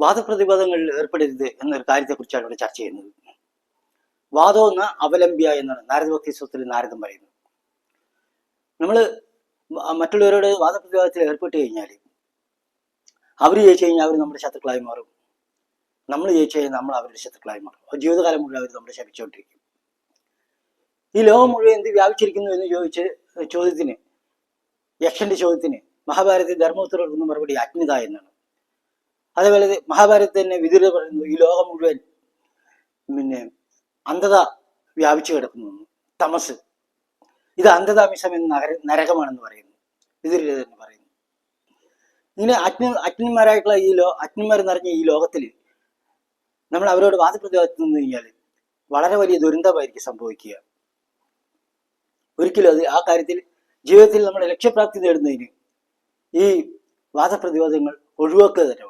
വാദപ്രതിവാദങ്ങളിൽ ഏർപ്പെടരുത് എന്നൊരു കാര്യത്തെക്കുറിച്ചാണ് ഇവിടെ ചർച്ച ചെയ്യുന്നത്. വാദോ ന അവലംബ്യ എന്നാണ് നാരദഭക്തി സൂത്രത്തിൽ നാരദൻ പറയുന്നത്. നമ്മൾ മറ്റുള്ളവരോട് വാദപ്രതിവാദത്തിൽ ഏർപ്പെട്ട് കഴിഞ്ഞാൽ അവർ ജയിച്ചു കഴിഞ്ഞാൽ അവർ നമ്മുടെ ശത്രുക്കളായി മാറും, നമ്മൾ ജയിച്ചു കഴിഞ്ഞാൽ നമ്മൾ അവരുടെ ശത്രുക്കളായി മാറും. ജീവിതകാലം മുഴുവൻ അവർ നമ്മളെ ശപിച്ചുകൊണ്ടിരിക്കും. ഈ ലോകം മുഴുവൻ എന്ത് വ്യാപിച്ചിരിക്കുന്നു എന്ന് ചോദ്യത്തിന് യക്ഷന്റെ ചോദ്യത്തിന് മഹാഭാരതത്തിൽ ധർമ്മോത്തരർക്കുന്ന മറുപടി അജ്ഞത എന്നാണ്. അതേപോലെ മഹാഭാരതത്തിൽ തന്നെ വിതുരർ പറയുന്നു, ഈ ലോകം മുഴുവൻ അന്ധത വ്യാപിച്ചു കിടക്കുന്നു, തമസ്, ഇത് അന്ധതാമിഷം എന്ന നരകമാണെന്ന് പറയുന്നു. വിതുരർ തന്നെ പറയുന്നു. ഇങ്ങനെ അജ്ഞന്മാരായിട്ടുള്ള അജ്ഞന്മാർ നിറഞ്ഞ ഈ ലോകത്തിൽ നമ്മൾ അവരോട് വാദപ്രതിവാദത്തിൽ നിന്ന് കഴിഞ്ഞാൽ വളരെ വലിയ ദുരന്തമായിരിക്കും സംഭവിക്കുക. ഒരിക്കലും ആ കാര്യത്തിൽ ജീവിതത്തിൽ നമ്മുടെ ലക്ഷ്യപ്രാപ്തി നേടുന്നതിന് ഈ വാദപ്രതിവാദങ്ങൾ ഒഴിവാക്കുക തന്നെ.